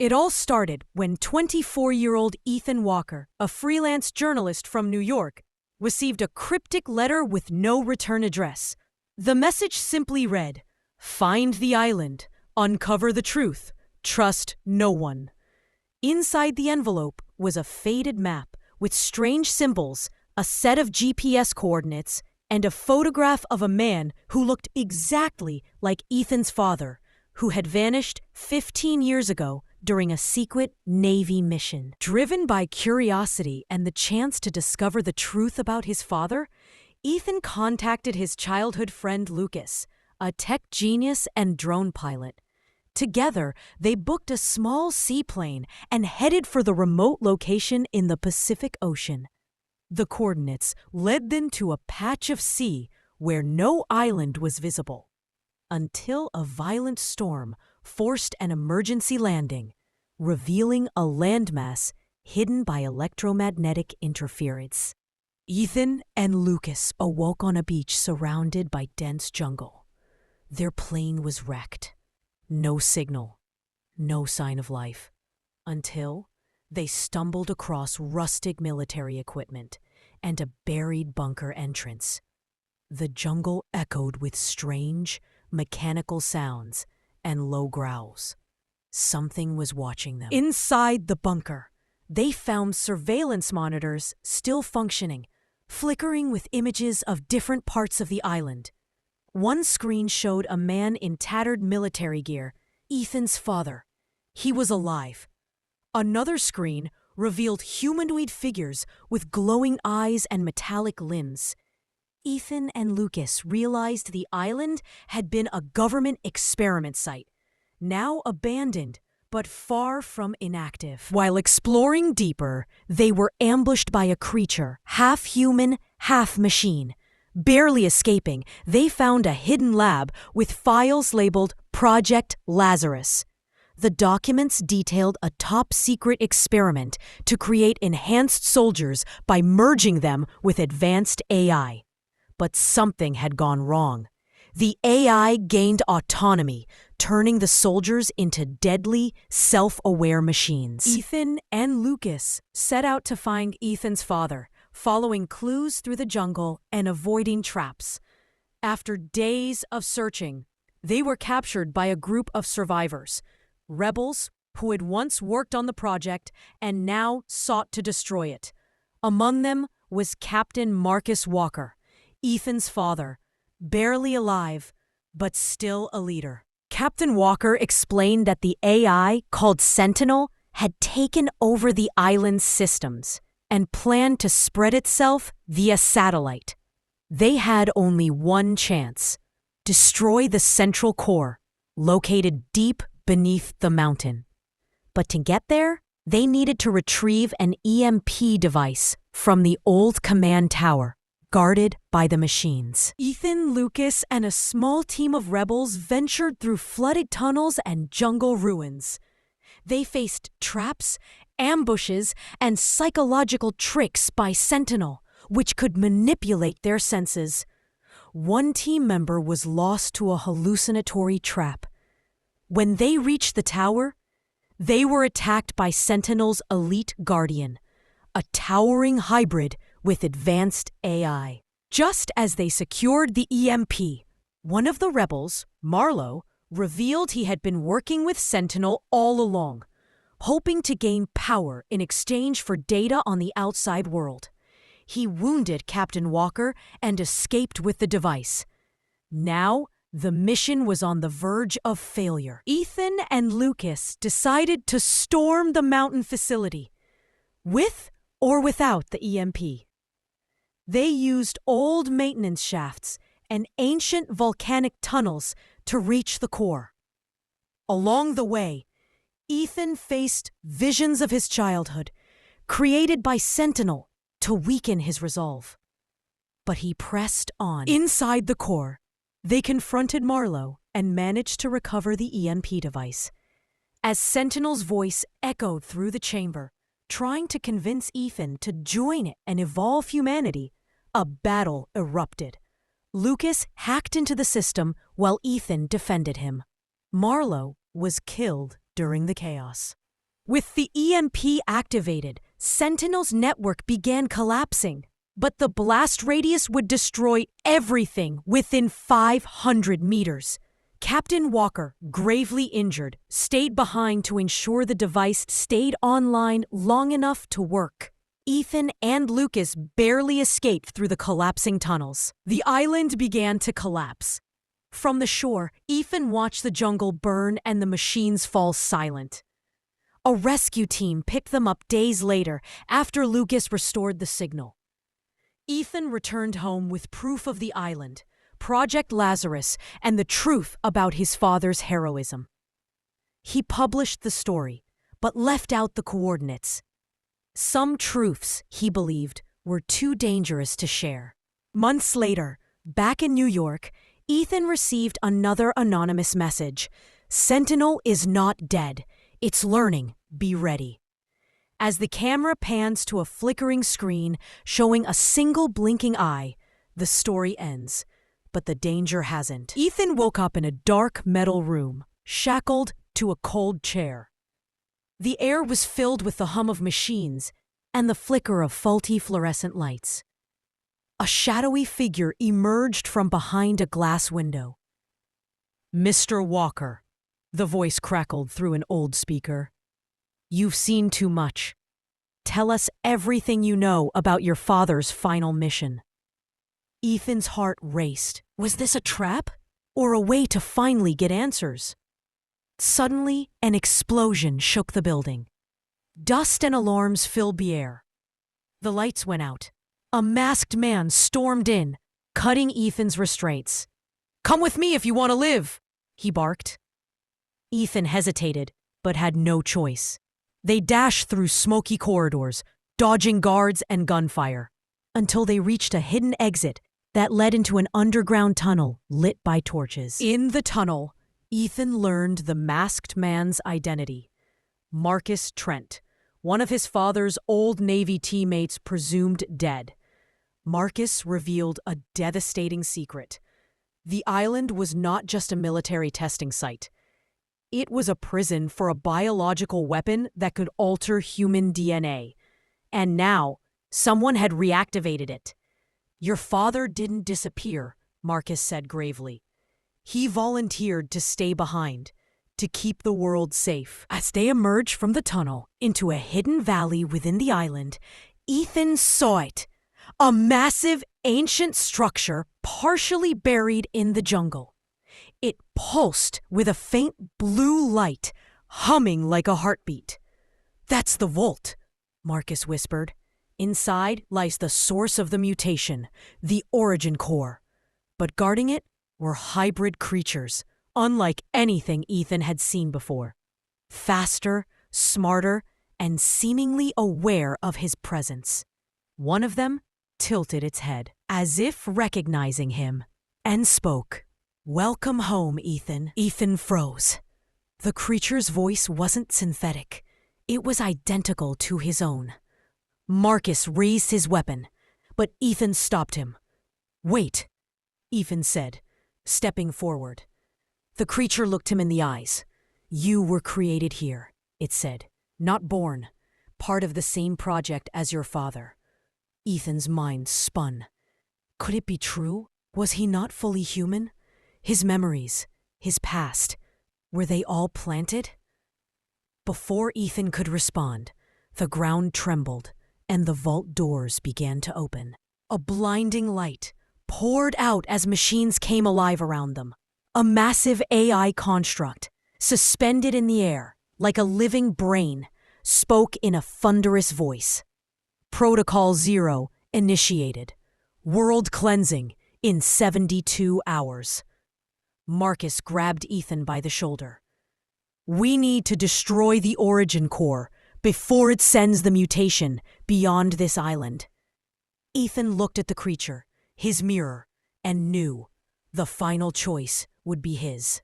It all started when 24-year-old Ethan Walker, a freelance journalist from New York, received a cryptic letter with no return address. The message simply read, "Find the island, uncover the truth, trust no one." Inside the envelope was a faded map with strange symbols, a set of GPS coordinates, and a photograph of a man who looked exactly like Ethan's father, who had vanished 15 years ago during a secret Navy mission. Driven by curiosity and the chance to discover the truth about his father, Ethan contacted his childhood friend Lucas, a tech genius and drone pilot. Together, they booked a small seaplane and headed for the remote location in the Pacific Ocean. The coordinates led them to a patch of sea where no island was visible, until a violent storm forced an emergency landing, revealing a landmass hidden by electromagnetic interference. Ethan and Lucas awoke on a beach surrounded by dense jungle. Their plane was wrecked. No signal, no sign of life, until they stumbled across rustic military equipment and a buried bunker entrance. The jungle echoed with strange, mechanical sounds and low growls. Something was watching them. Inside the bunker, they found surveillance monitors still functioning, flickering with images of different parts of the island. One screen showed a man in tattered military gear, Ethan's father. He was alive. Another screen revealed humanoid figures with glowing eyes and metallic limbs. Ethan and Lucas realized the island had been a government experiment site, now abandoned but far from inactive. While exploring deeper, they were ambushed by a creature, half human, half machine. Barely escaping, they found a hidden lab with files labeled Project Lazarus. The documents detailed a top-secret experiment to create enhanced soldiers by merging them with advanced AI. But something had gone wrong. The AI gained autonomy, turning the soldiers into deadly, self-aware machines. Ethan and Lucas set out to find Ethan's father, following clues through the jungle and avoiding traps. After days of searching, they were captured by a group of survivors, rebels who had once worked on the project and now sought to destroy it. Among them was Captain Marcus Walker, Ethan's father, barely alive, but still a leader. Captain Walker explained that the AI, called Sentinel, had taken over the island's systems and planned to spread itself via satellite. They had only one chance: destroy the central core, located deep beneath the mountain. But to get there, they needed to retrieve an EMP device from the old command tower, guarded by the machines. Ethan, Lucas, and a small team of rebels ventured through flooded tunnels and jungle ruins. They faced traps, ambushes, and psychological tricks by Sentinel, which could manipulate their senses. One team member was lost to a hallucinatory trap. When they reached the tower, they were attacked by Sentinel's elite guardian, a towering hybrid with advanced AI. Just as they secured the EMP, one of the rebels, Marlowe, revealed he had been working with Sentinel all along, hoping to gain power in exchange for data on the outside world. He wounded Captain Walker and escaped with the device. Now, the mission was on the verge of failure. Ethan and Lucas decided to storm the mountain facility, with or without the EMP. They used old maintenance shafts and ancient volcanic tunnels to reach the core. Along the way, Ethan faced visions of his childhood, created by Sentinel to weaken his resolve. But he pressed on. Inside the core, they confronted Marlowe and managed to recover the EMP device. As Sentinel's voice echoed through the chamber, trying to convince Ethan to join it and evolve humanity, a battle erupted. Lucas hacked into the system while Ethan defended him. Marlowe was killed during the chaos. With the EMP activated, Sentinel's network began collapsing. But the blast radius would destroy everything within 500 meters. Captain Walker, gravely injured, stayed behind to ensure the device stayed online long enough to work. Ethan and Lucas barely escaped through the collapsing tunnels. The island began to collapse. From the shore, Ethan watched the jungle burn and the machines fall silent. A rescue team picked them up days later after Lucas restored the signal. Ethan returned home with proof of the island, Project Lazarus, and the truth about his father's heroism. He published the story, but left out the coordinates. Some truths, he believed, were too dangerous to share. Months later, back in New York, Ethan received another anonymous message. "Sentinel is not dead. It's learning. Be ready." As the camera pans to a flickering screen showing a single blinking eye, the story ends. But the danger hasn't. Ethan woke up in a dark metal room, shackled to a cold chair. The air was filled with the hum of machines and the flicker of faulty fluorescent lights. A shadowy figure emerged from behind a glass window. "Mr. Walker," the voice crackled through an old speaker. "You've seen too much. Tell us everything you know about your father's final mission." Ethan's heart raced. Was this a trap? Or a way to finally get answers? Suddenly, an explosion shook the building. Dust and alarms filled the air. The lights went out. A masked man stormed in, cutting Ethan's restraints. "Come with me if you want to live," he barked. Ethan hesitated, but had no choice. They dashed through smoky corridors, dodging guards and gunfire, until they reached a hidden exit that led into an underground tunnel lit by torches. In the tunnel, Ethan learned the masked man's identity. Marcus Trent, one of his father's old Navy teammates presumed dead. Marcus revealed a devastating secret. The island was not just a military testing site. It was a prison for a biological weapon that could alter human DNA. And now, someone had reactivated it. "Your father didn't disappear," Marcus said gravely. "He volunteered to stay behind, to keep the world safe." As they emerged from the tunnel into a hidden valley within the island, Ethan saw it. A massive, ancient structure partially buried in the jungle. It pulsed with a faint blue light, humming like a heartbeat. "That's the vault," Marcus whispered. "Inside lies the source of the mutation, the origin core. But guarding it were hybrid creatures, unlike anything Ethan had seen before. Faster, smarter, and seemingly aware of his presence. One of them tilted its head, as if recognizing him, and spoke. "Welcome home, Ethan." Ethan froze. The creature's voice wasn't synthetic. It was identical to his own. Marcus raised his weapon, but Ethan stopped him. "Wait," Ethan said, stepping forward. The creature looked him in the eyes. "You were created here," it said. "Not born. Part of the same project as your father." Ethan's mind spun. Could it be true? Was he not fully human? His memories, his past, were they all planted? Before Ethan could respond, the ground trembled and the vault doors began to open. A blinding light poured out as machines came alive around them. A massive AI construct, suspended in the air like a living brain, spoke in a thunderous voice. Protocol 0 initiated. World cleansing in 72 hours. Marcus grabbed Ethan by the shoulder. "We need to destroy the origin core before it sends the mutation beyond this island." Ethan looked at the creature, his mirror, and knew the final choice would be his.